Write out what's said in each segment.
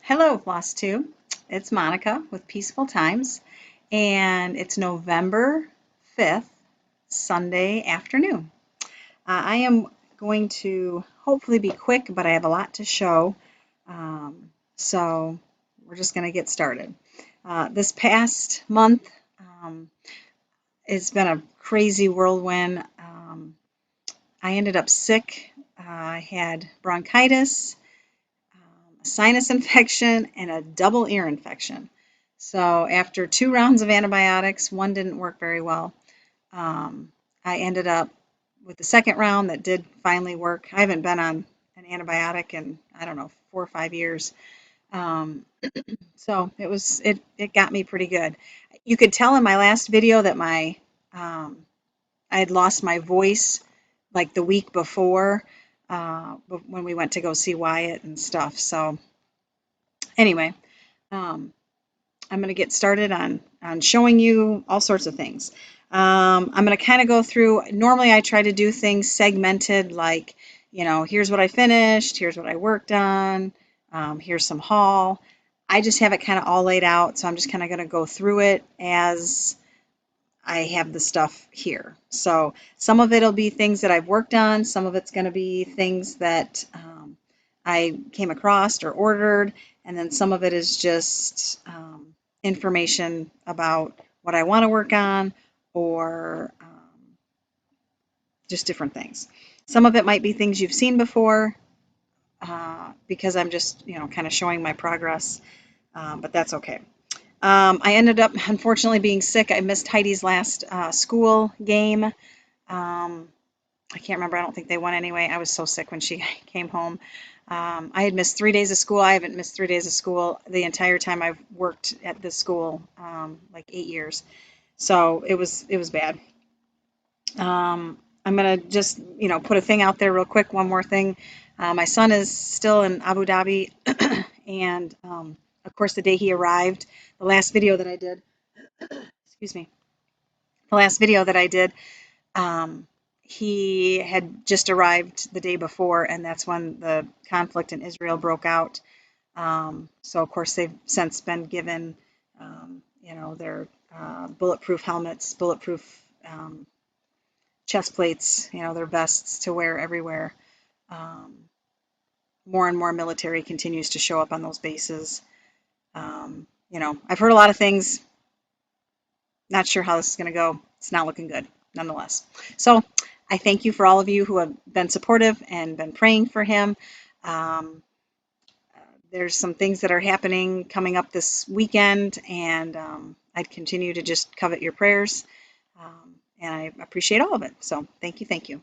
Hello, Flosstube. It's Monica with Peaceful Times, and it's November 5th, Sunday afternoon. I am going to hopefully be quick, but I have a lot to show, so we're just going to get started. This past month, it's been a crazy whirlwind. I ended up sick. I had bronchitis, a sinus infection, and a double ear infection. So after 2 rounds of antibiotics, one didn't work very well. I ended up with the second round that did finally work. I haven't been on an antibiotic in, I don't know, 4 or 5 years. So it got me pretty good. You could tell in my last video that I had lost my voice like the week before when we went to go see Wyatt and stuff. So anyway, um, I'm going to get started on showing you all sorts of things. I'm going to kind of go through, normally I try to do things segmented, like, here's what I finished, here's what I worked on, here's some haul. I just have it kind of all laid out, so I'm just kind of going to go through it as I have the stuff here. So some of it will be things that I've worked on, some of it's going to be things that I came across or ordered, and then some of it is just information about what I want to work on or just different things. Some of it might be things you've seen before because I'm just, kind of showing my progress, but that's okay. I ended up, unfortunately, being sick. I missed Heidi's last school game. I can't remember. I don't think they won anyway. I was so sick when she came home. I had missed 3 days of school. I haven't missed 3 days of school the entire time I've worked at this school, like 8 years. So it was bad. I'm gonna just put a thing out there real quick. One more thing. My son is still in Abu Dhabi, and of course the day he arrived, the last video that I did. Excuse me. The last video that I did. He had just arrived the day before, and that's when the conflict in Israel broke out. So, of course, they've since been given, their bulletproof helmets, bulletproof chest plates, their vests to wear everywhere. More and more military continues to show up on those bases. I've heard a lot of things. Not sure how this is going to go. It's not looking good, nonetheless. So I thank you for all of you who have been supportive and been praying for him. There's some things that are happening coming up this weekend, and I'd continue to just covet your prayers. And I appreciate all of it. So thank you, thank you.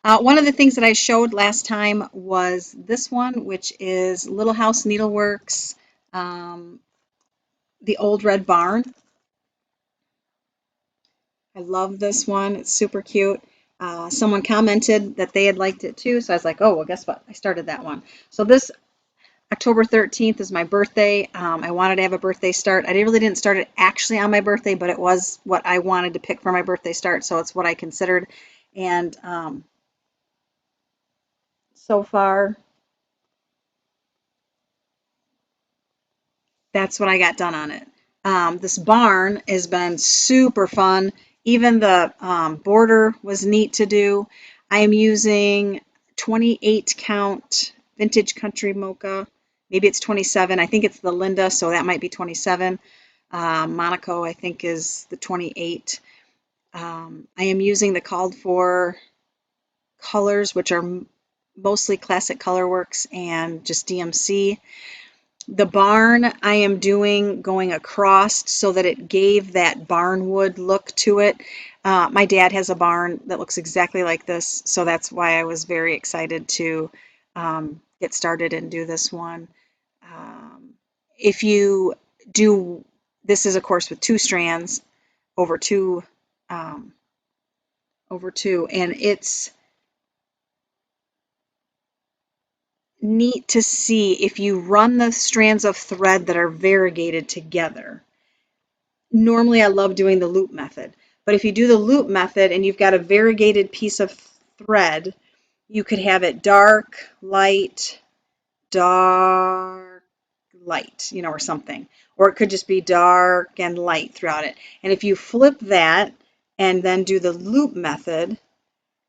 One of the things that I showed last time was this one, which is Little House Needleworks, the Old Red Barn. I love this one. It's super cute. Someone commented that they had liked it too, so I was like, oh, well, guess what? I started that one. So this October 13th is my birthday. I wanted to have a birthday start. I really didn't start it actually on my birthday, but it was what I wanted to pick for my birthday start, so it's what I considered. And so far, that's what I got done on it. This barn has been super fun. Even the border was neat to do. I am using 28 count vintage country mocha. Maybe it's 27. I think it's the Linda, so that might be 27. Monaco, I think, is the 28. I am using the called for colors, which are mostly Classic Colorworks and just DMC. The barn I am doing going across so that it gave that barnwood look to it. My dad has a barn that looks exactly like this, so that's why I was very excited to get started and do this one. If you do this is, of course, with 2 strands over two, um, and it's neat to see if you run the strands of thread that are variegated together. Normally, I love doing the loop method, but if you do the loop method and you've got a variegated piece of thread, you could have it dark, light, dark, light, or something. Or it could just be dark and light throughout it. And if you flip that and then do the loop method,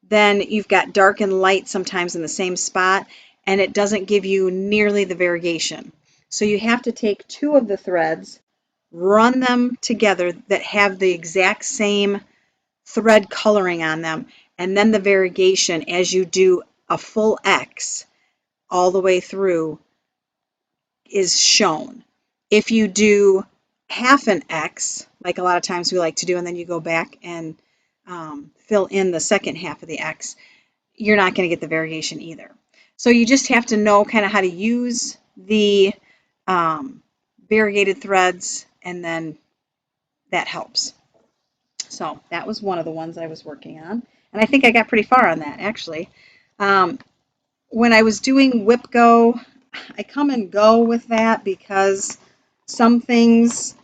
then you've got dark and light sometimes in the same spot, and it doesn't give you nearly the variegation. So you have to take 2 of the threads, run them together that have the exact same thread coloring on them, and then the variegation as you do a full X all the way through is shown. If you do half an X, like a lot of times we like to do, and then you go back and fill in the second half of the X, you're not going to get the variegation either. So you just have to know kind of how to use the variegated threads, and then that helps. So that was one of the ones I was working on, and I think I got pretty far on that actually. When I was doing whip go, I come and go with that because some things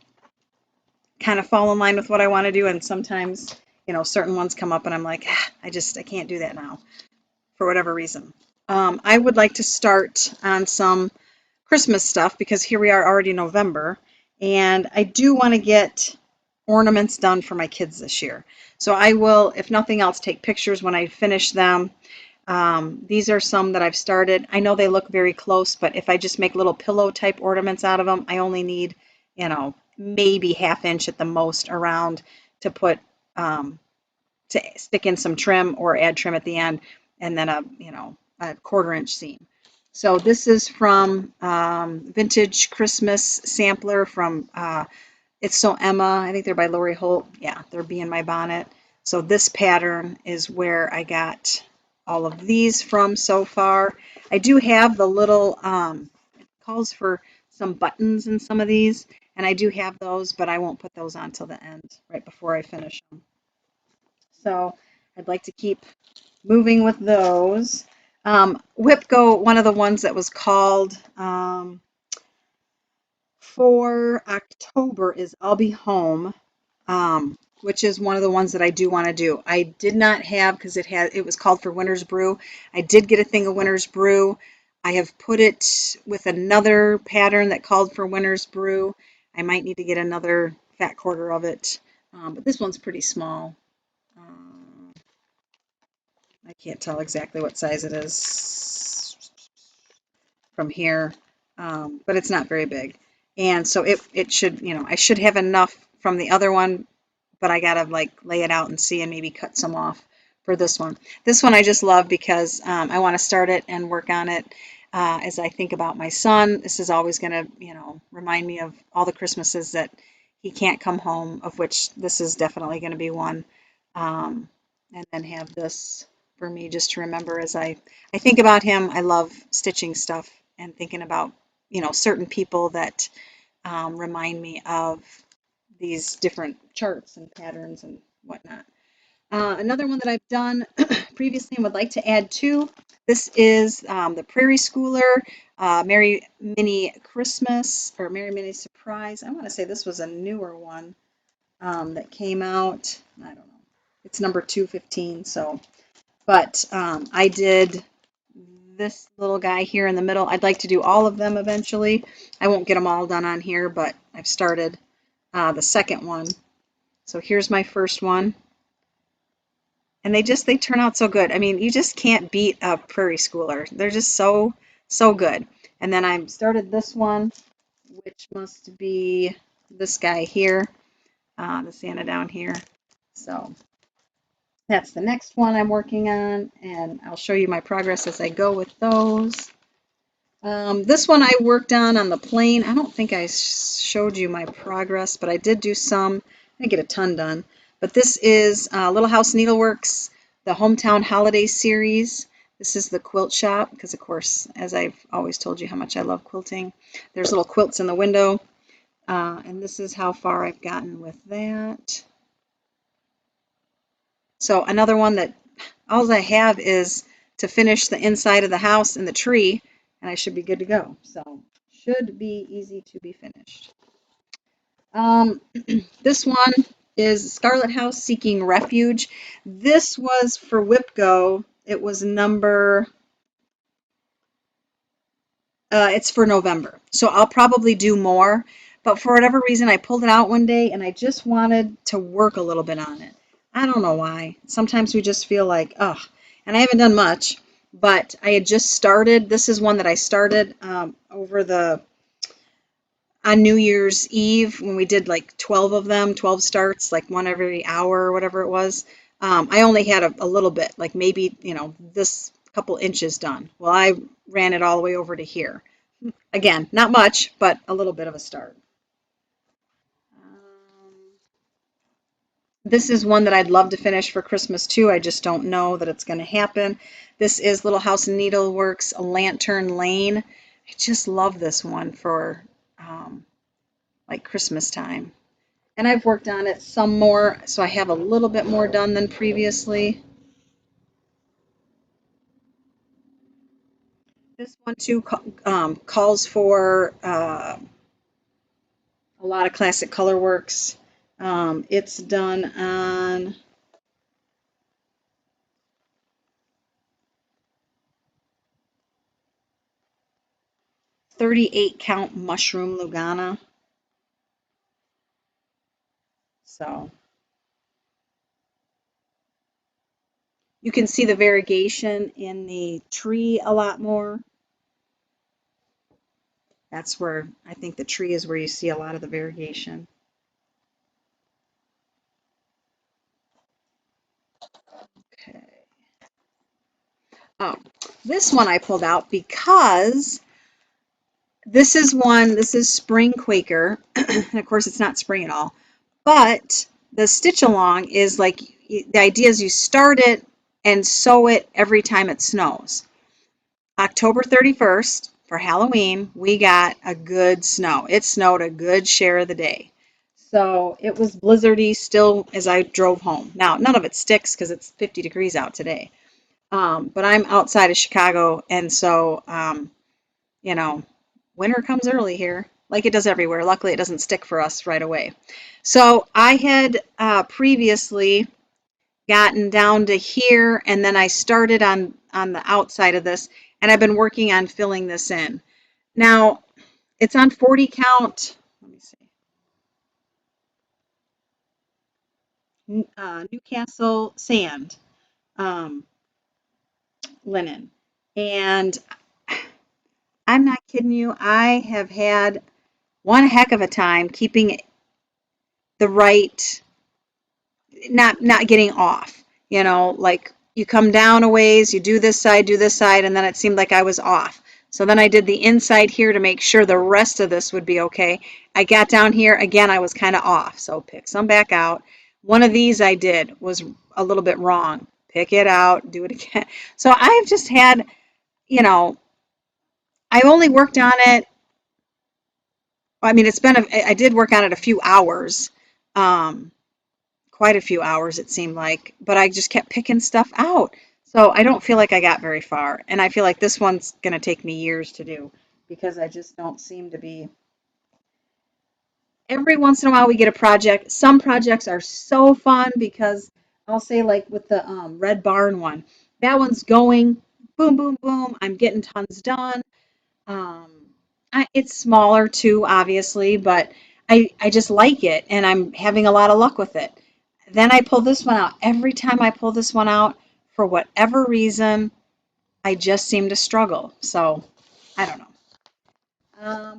kind of fall in line with what I want to do, and sometimes certain ones come up and I'm like, I can't do that now for whatever reason. I would like to start on some Christmas stuff because here we are already November, and I do want to get ornaments done for my kids this year. So I will, if nothing else, take pictures when I finish them. These are some that I've started. I know they look very close, but if I just make little pillow type ornaments out of them, I only need, maybe ½ inch at the most around to put, to stick in some trim or add trim at the end, and then a 1/4 inch seam. So this is from Vintage Christmas Sampler from It's So Emma. I think they're by Lori Holt. Yeah, they're Be in My Bonnet. So this pattern is where I got all of these from so far. I do have the little, it calls for some buttons in some of these, and I do have those, but I won't put those on till the end, right before I finish them. So I'd like to keep moving with those. Whip Go, one of the ones that was called for October is I'll Be Home, which is one of the ones that I do want to do. I did not have, because it was called for Winter's Brew. I did get a thing of Winter's Brew. I have put it with another pattern that called for Winter's Brew. I might need to get another fat quarter of it, but this one's pretty small. I can't tell exactly what size it is from here, but it's not very big. And so it should, I should have enough from the other one, but I gotta like lay it out and see and maybe cut some off for this one. This one I just love because I want to start it and work on it as I think about my son. This is always gonna, remind me of all the Christmases that he can't come home, of which this is definitely going to be one. And then have this for me just to remember as I think about him. I love stitching stuff and thinking about, certain people that remind me of these different charts and patterns and whatnot. Another one that I've done previously and would like to add to, this is the Prairie Schooler Merry Mini Christmas or Merry Mini Surprise. I want to say this was a newer one that came out. I don't know. It's number 215. So, but I did this little guy here in the middle. I'd like to do all of them eventually. I won't get them all done on here, but I've started the second one. So here's my first one. And they turn out so good. I mean, you just can't beat a Prairie Schooler. They're just so good. And then I started this one, which must be this guy here, the Santa down here. So that's the next one I'm working on, and I'll show you my progress as I go with those. This one I worked on the plane. I don't think I showed you my progress, but I did do some. I didn't get a ton done. But this is Little House Needleworks, the Hometown Holiday Series. This is the quilt shop, because of course, as I've always told you how much I love quilting. There's little quilts in the window. And this is how far I've gotten with that. So another one that all I have is to finish the inside of the house and the tree, and I should be good to go. So should be easy to be finished. This one is Scarlet House Seeking Refuge. This was for WIPGO. It was number, it's for November. So I'll probably do more. But for whatever reason, I pulled it out one day and I just wanted to work a little bit on it. I don't know why. Sometimes we just feel like, ugh. And I haven't done much, but I had just started. This is one that I started on New Year's Eve when we did like 12 of them, 12 starts, like one every hour or whatever it was. I only had a little bit, like maybe, this couple inches done. Well, I ran it all the way over to here. Again, not much, but a little bit of a start. This is one that I'd love to finish for Christmas too. I just don't know that it's going to happen. This is Little House of Needleworks, A Lantern Lane. I just love this one for like Christmas time. And I've worked on it some more, so I have a little bit more done than previously. This one too calls for a lot of classic color works. It's done on 38 count mushroom Lugana. So you can see the variegation in the tree a lot more. That's where I think the tree is where you see a lot of the variegation. Okay. Oh, this one I pulled out because this is Spring Quaker. And of course, it's not spring at all. But the stitch along is like the idea is you start it and sew it every time it snows. October 31st for Halloween, we got a good snow. It snowed a good share of the day. So it was blizzardy still as I drove home. Now, none of it sticks because it's 50 degrees out today. But I'm outside of Chicago, and so, you know, winter comes early here, like it does everywhere. Luckily, it doesn't stick for us right away. So I had previously gotten down to here, and then I started on the outside of this, and I've been working on filling this in. Now, it's on 40 count. Let me see. Newcastle sand linen. And I'm not kidding you, I have had one heck of a time keeping the right, not getting off. Like you come down a ways, you do this side, and then it seemed like I was off. So then I did the inside here to make sure the rest of this would be okay. I got down here, again, I was kind of off. So pick some back out. One of these I did was a little bit wrong. Pick it out, do it again. So I've just had, you know, I only worked on it. I mean, I did work on it a few hours, um, quite a few hours it seemed like, but I just kept picking stuff out. So I don't feel like I got very far. And I feel like this one's going to take me years to do because I just don't seem to be. Every once in a while we get a project. Some projects are so fun because I'll say like with the Red Barn one, that one's going boom, boom, boom. I'm getting tons done. Um, it's smaller too, obviously, but I just like it and I'm having a lot of luck with it. Then I pull this one out. Every time I pull this one out, for whatever reason, I just seem to struggle. So I don't know.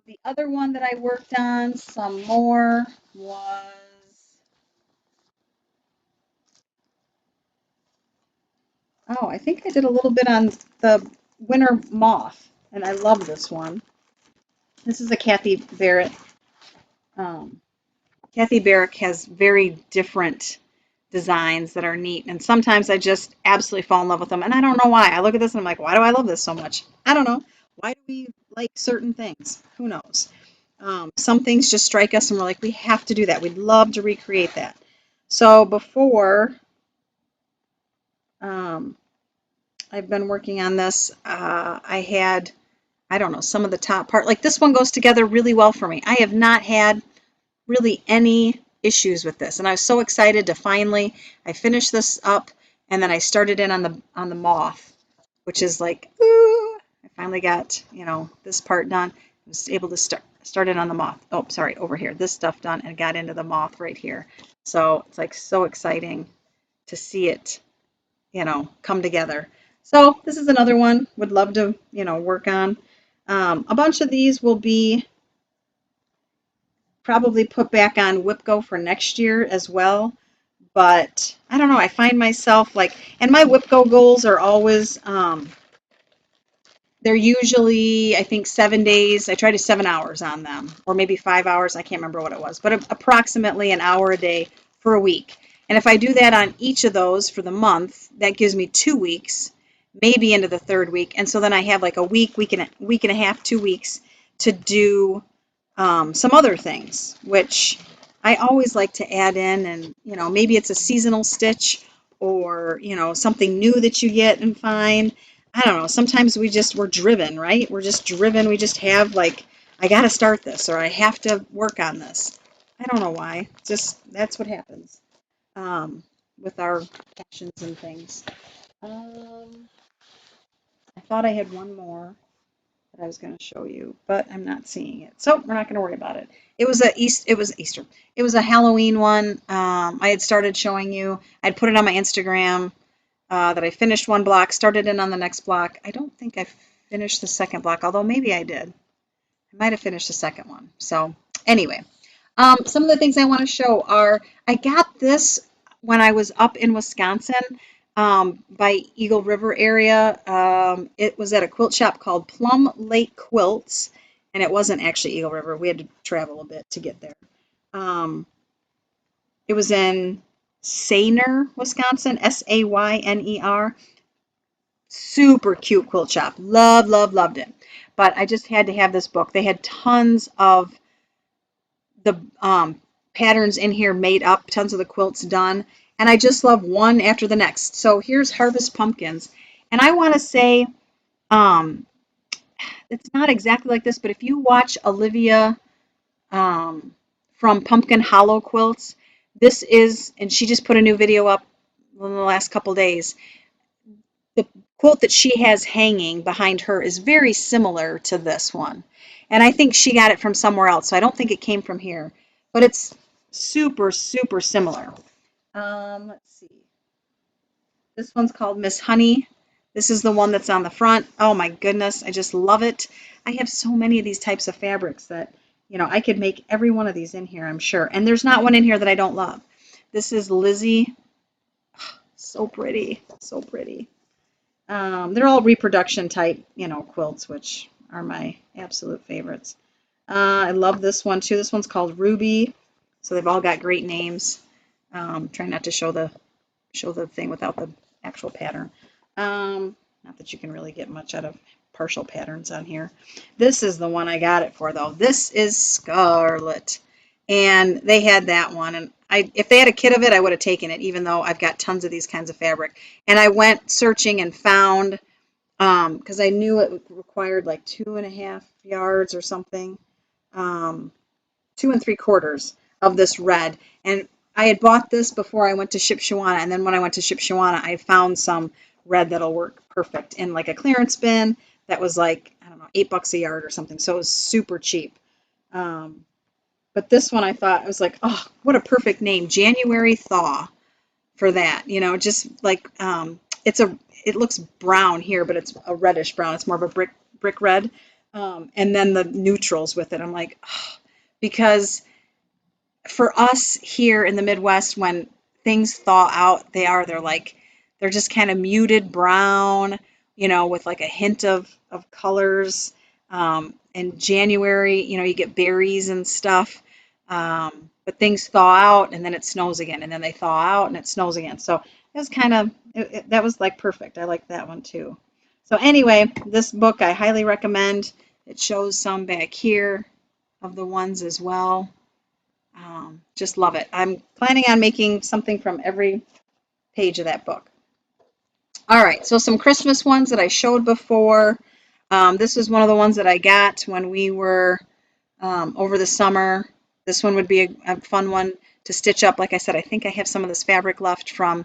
The other one that I worked on some more was, oh, I think I did a little bit on the winter moth, and I love this one. This is a Kathy Barrett. Um, Kathy Barrett has very different designs that are neat, and sometimes I just absolutely fall in love with them, and I don't know why. I look at this and I'm like, why do I love this so much? I don't know. Why do we like certain things? Who knows? Some things just strike us and we're like, we have to do that. We'd love to recreate that. So before um, I've been working on this, I had, I don't know, some of the top part, like this one goes together really well for me. I have not had really any issues with this. And I was so excited to finally, I finished this up and then I started in on the moth, which is like, ooh, I finally got, you know, this part done. I was able to start it on the moth. Oh, sorry, over here, this stuff done and got into the moth right here. So it's like so exciting to see it, you know, come together. So this is another one would love to, you know, work on. A bunch of these will be probably put back on WIPGO for next year as well. But I don't know, I find myself like, and my WIPGO goals are always, they're usually, I think, 7 days. I try to 7 hours on them, or maybe 5 hours. I can't remember what it was, but approximately an hour a day for a week. And if I do that on each of those for the month, that gives me 2 weeks, maybe into the third week. And so then I have like a week and a half, 2 weeks to do some other things, which I always like to add in. And, you know, maybe it's a seasonal stitch or, you know, something new that you get and find. I don't know. Sometimes we're driven, right? We're just driven. We just have like, I got to start this or I have to work on this. I don't know why. Just that's what happens with our passions and things. Um, I thought I had one more that I was going to show you, but I'm not seeing it. So we're not going to worry about it. It was Easter. It was a Halloween one. I had started showing you. I'd put it on my Instagram that I finished one block, started in on the next block. I don't think I finished the second block, although maybe I did. I might have finished the second one. So anyway, some of the things I want to show are I got this when I was up in Wisconsin by Eagle River area. It was at a quilt shop called Plum Lake Quilts, and it wasn't actually Eagle River. We had to travel a bit to get there. Um, it was in Sayner, Wisconsin, Sayner. Super cute quilt shop. Loved it. But I just had to have this book. They had tons of the patterns in here made up, tons of the quilts done, and I just love one after the next. So here's Harvest Pumpkins, and I want to say um, it's not exactly like this, but if you watch Olivia from Pumpkin Hollow Quilts, this is, and she just put a new video up in the last couple days. The quilt that she has hanging behind her is very similar to this one. And I think she got it from somewhere else, so I don't think it came from here. But it's super similar. Let's see. This one's called Miss Honey. This is the one that's on the front. Oh my goodness, I just love it. I have so many of these types of fabrics that, you know, I could make every one of these in here, I'm sure. And there's not one in here that I don't love. This is Lizzie. So pretty, so pretty. They're all reproduction type, you know, quilts, which are my absolute favorites. I love this one too. This one's called Ruby. So they've all got great names. Try not to show the thing without the actual pattern. Not that you can really get much out of partial patterns on here. This is the one I got it for though. This is Scarlet. And they had that one, and if they had a kit of it, I would have taken it, even though I've got tons of these kinds of fabric. And I went searching and found, because I knew it required like 2.5 yards or something, 2 3/4 of this red. And I had bought this before I went to Shipshewana, and then when I went to Shipshewana, I found some red that'll work perfect in like a clearance bin that was like, I don't know, $8 a yard or something. So it was super cheap. But this one I thought, I was like, oh, what a perfect name, January Thaw, for that. You know, just like it looks brown here, but it's a reddish brown. It's more of a brick red. And then the neutrals with it. I'm like, oh, because for us here in the Midwest, when things thaw out, they're just kind of muted brown, you know, with like a hint of colors. In January, you know, you get berries and stuff. But things thaw out and then it snows again, and then they thaw out and it snows again. So it was kind of, that was like perfect. I like that one too. So anyway, this book I highly recommend. It shows some back here. of the ones as well. Just love it. I'm planning on making something from every page of that book. All right, so some Christmas ones that I showed before. This is one of the ones that I got when we were over the summer. This one would be a fun one to stitch up. Like I said, I think I have some of this fabric left from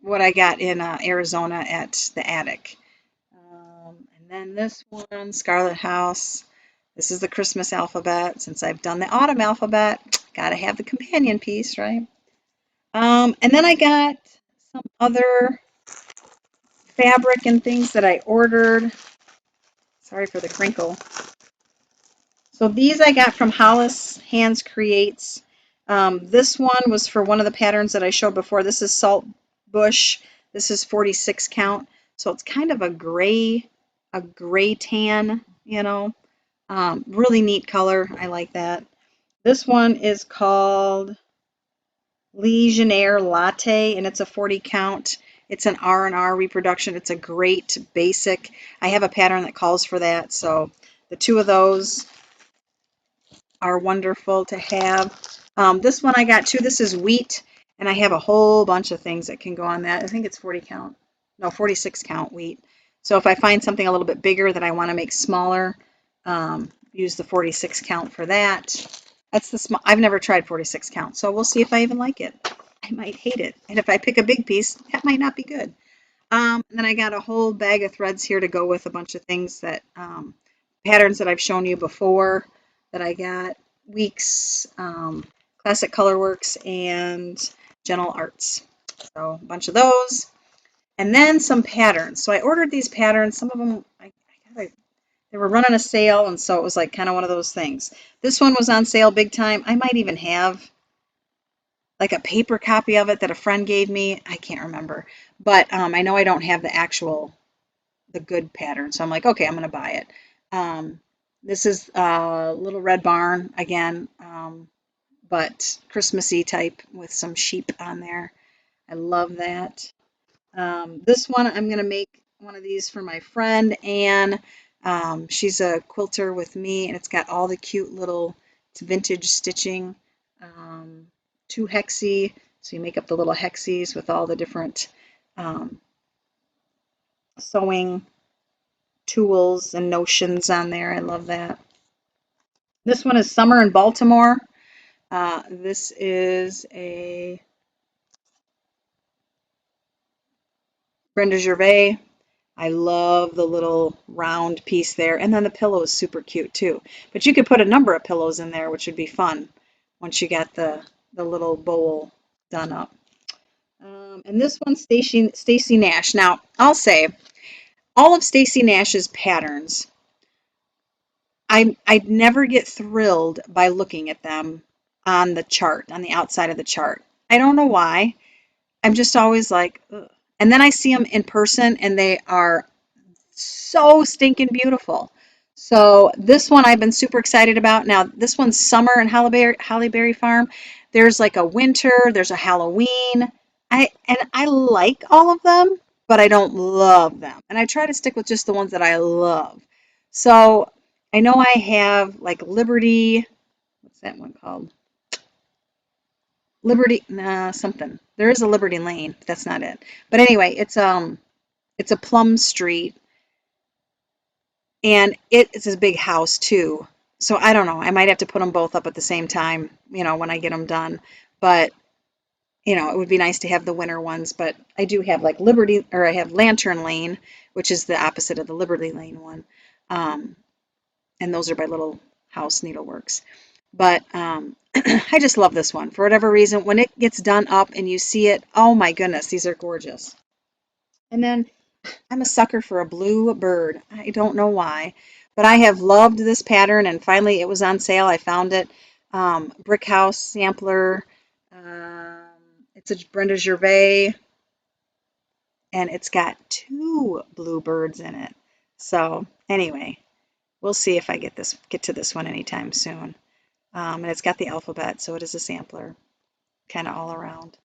what I got in Arizona at the attic. And then this one, Scarlet House. This is the Christmas alphabet. Since I've done the autumn alphabet, gotta have the companion piece, right? And then I got some other fabric and things that I ordered. Sorry for the crinkle. So these I got from Hollis Hands Creates. This one was for one of the patterns that I showed before. This is Salt Bush. This is 46 count. So it's kind of a gray tan, you know. Really neat color. I like that. This one is called Legionnaire Latte, and it's a 40 count. It's an R&R reproduction. It's a great basic. I have a pattern that calls for that, so the two of those are wonderful to have. This one I got too. This is wheat, and I have a whole bunch of things that can go on that. I think it's 40 count. No, 46 count wheat. So if I find something a little bit bigger that I want to make smaller, use the 46 count for that. That's the small. I've never tried 46 count, so we'll see if I even like it. I might hate it, and if I pick a big piece, that might not be good. Then I got a whole bag of threads here to go with a bunch of things that patterns that I've shown you before that I got. Weeks, Classic Colorworks, and Gentle Arts. So a bunch of those, and then some patterns. So I ordered these patterns. Some of them they were running a sale, and so it was like kind of one of those things. This one was on sale big time. I might even have like a paper copy of it that a friend gave me. I can't remember, but I know I don't have the good pattern, so I'm like, okay, I'm going to buy it. This is Little Red Barn again, but Christmassy type with some sheep on there. I love that. This one, I'm going to make one of these for my friend Anne. She's a quilter with me, and it's got all the cute little, it's vintage stitching, 2 hexie, so you make up the little hexies with all the different sewing tools and notions on there. I love that. This one is Summer in Baltimore. This is a Brenda Gervais. I love the little round piece there. And then the pillow is super cute too. But you could put a number of pillows in there, which would be fun once you got the little bowl done up. And this one's Stacy Nash. Now, I'll say, all of Stacy Nash's patterns, I'd never get thrilled by looking at them on the chart, on the outside of the chart. I don't know why. I'm just always like, ugh. And then I see them in person, and they are so stinking beautiful. So this one I've been super excited about. Now this one's Summer in Hollyberry Farm. There's like a winter, there's a Halloween. I like all of them, but I don't love them. And I try to stick with just the ones that I love. So I know I have like Liberty, what's that one called? Liberty, nah, something. There is a Liberty Lane, but that's not it. But anyway, it's a Plum Street, and it's a big house too. So I don't know. I might have to put them both up at the same time, when I get them done. But it would be nice to have the winter ones. But I do have like I have Lantern Lane, which is the opposite of the Liberty Lane one. And those are by Little House Needleworks. But I just love this one. For whatever reason, when it gets done up and you see it, oh my goodness, these are gorgeous. And then I'm a sucker for a blue bird. I don't know why, but I have loved this pattern, and finally it was on sale. I found it. Brick House sampler. It's a Brenda Gervais, and it's got 2 blue birds in it. So anyway, we'll see if I get to this one anytime soon. And it's got the alphabet, so it is a sampler, kind of all around.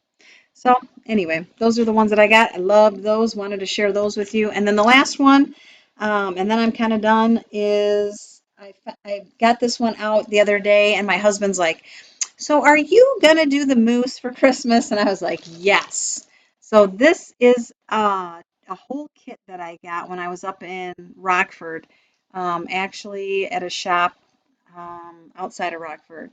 So anyway, those are the ones that I got. I loved those, wanted to share those with you. And then the last one, And then I'm kind of done is I got this one out the other day and my husband's like, so are you gonna do the moose for Christmas? And I was like, yes. So this is a whole kit that I got when I was up in Rockford, actually at a shop outside of Rockford.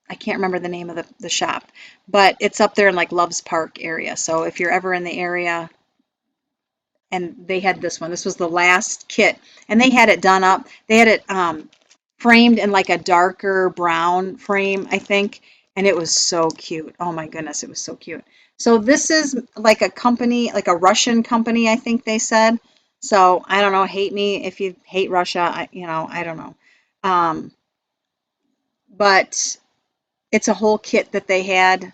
I can't remember the name of the shop, but it's up there in like Loves Park area. So if you're ever in the area, and they had this one. This was the last kit, and they had it done up. They had it framed in like a darker brown frame, I think, and it was so cute. Oh my goodness, it was so cute. So this is like a company, like a Russian company, I think they said. So I don't know. Hate me if you hate Russia. I don't know. Um, but it's a whole kit that they had.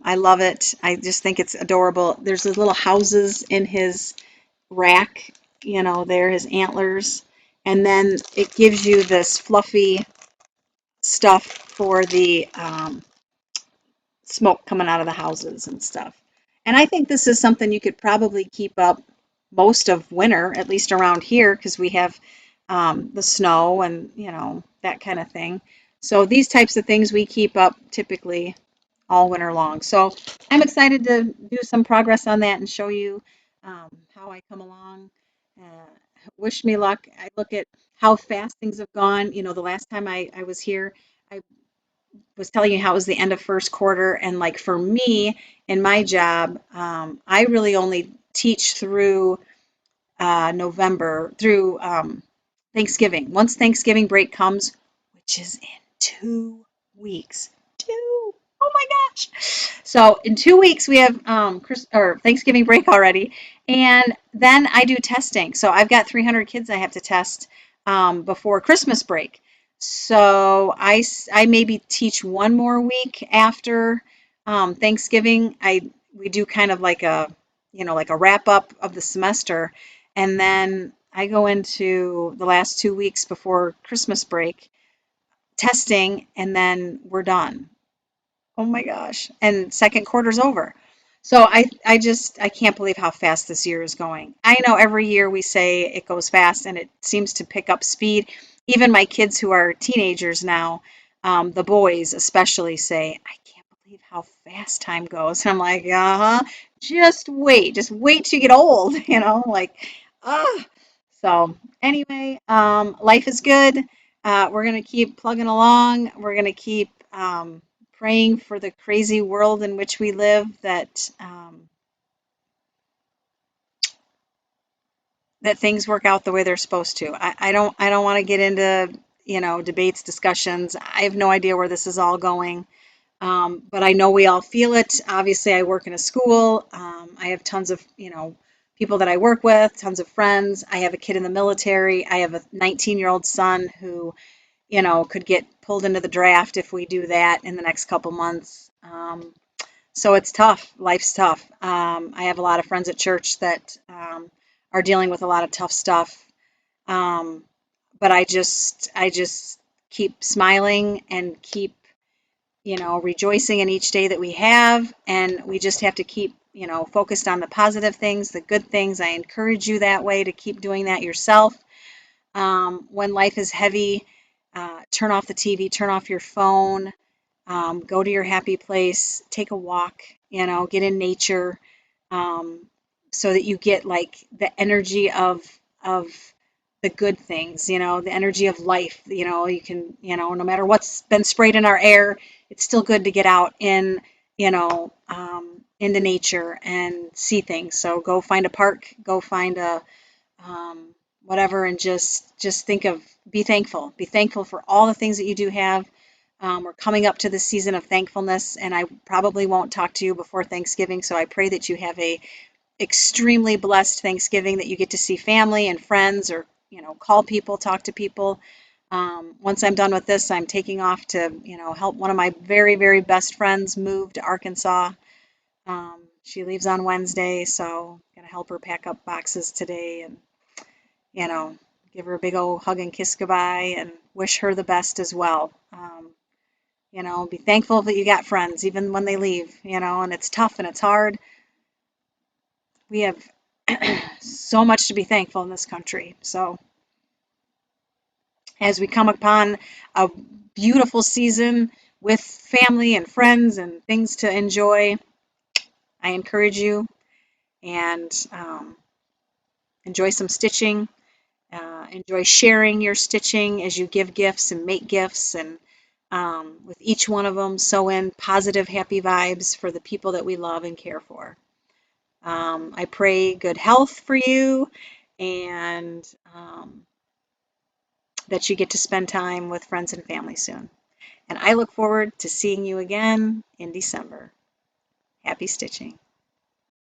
I love it. I just think it's adorable. There's these little houses in his rack, there, his antlers. And then it gives you this fluffy stuff for the smoke coming out of the houses and stuff. And I think this is something you could probably keep up most of winter, at least around here, because we have the snow and, that kind of thing. So these types of things we keep up typically all winter long. So I'm excited to do some progress on that and show you how I come along. Wish me luck. I look at how fast things have gone. The last time I was here, I was telling you how it was the end of first quarter. And like for me in my job, I really only teach through November, through Thanksgiving. Once Thanksgiving break comes, which is in 2 weeks. Oh my gosh. So in 2 weeks we have Thanksgiving break already, and then I do testing. So I've got 300 kids I have to test before Christmas break. So I maybe teach one more week after Thanksgiving. We do kind of like a wrap up of the semester, and then I go into the last 2 weeks before Christmas break testing, and then we're done. Oh my gosh. And second quarter's over. So I can't believe how fast this year is going. I know every year we say it goes fast and it seems to pick up speed. Even my kids who are teenagers now, the boys especially say, I can't believe how fast time goes. And I'm like, uh-huh, just wait till you get old, like, ah. So anyway, life is good. We're going to keep plugging along. We're going to keep praying for the crazy world in which we live, that things work out the way they're supposed to. I don't want to get into debates, discussions. I have no idea where this is all going, but I know we all feel it. Obviously, I work in a school. I have tons of people that I work with, tons of friends. I have a kid in the military. I have a 19-year-old son who could get pulled into the draft if we do that in the next couple months. So it's tough. Life's tough. I have a lot of friends at church that are dealing with a lot of tough stuff. Um, but I just keep smiling and keep, rejoicing in each day that we have. And we just have to keep, focused on the positive things, the good things. I encourage you that way to keep doing that yourself. When life is heavy, turn off the TV, turn off your phone, go to your happy place, take a walk, get in nature, um, so that you get like the energy of the good things, the energy of life. You can, no matter what's been sprayed in our air, it's still good to get out into nature and see things. So go find a park, go find a um, whatever, and just think of be thankful for all the things that you do have. We're coming up to the season of thankfulness, and I probably won't talk to you before Thanksgiving, so I pray that you have a extremely blessed Thanksgiving, that you get to see family and friends, or call people, talk to people. Once I'm done with this, I'm taking off to help one of my very, very best friends move to Arkansas. She leaves on Wednesday, so I'm gonna help her pack up boxes today, and you know, give her a big old hug and kiss goodbye, and wish her the best as well. Be thankful that you got friends even when they leave, and it's tough and it's hard. We have So much to be thankful in this country. So as we come upon a beautiful season with family and friends and things to enjoy, I encourage you and enjoy some stitching. Enjoy sharing your stitching as you give gifts and make gifts, and with each one of them, sow in positive, happy vibes for the people that we love and care for. I pray good health for you, and that you get to spend time with friends and family soon. And I look forward to seeing you again in December. Happy stitching.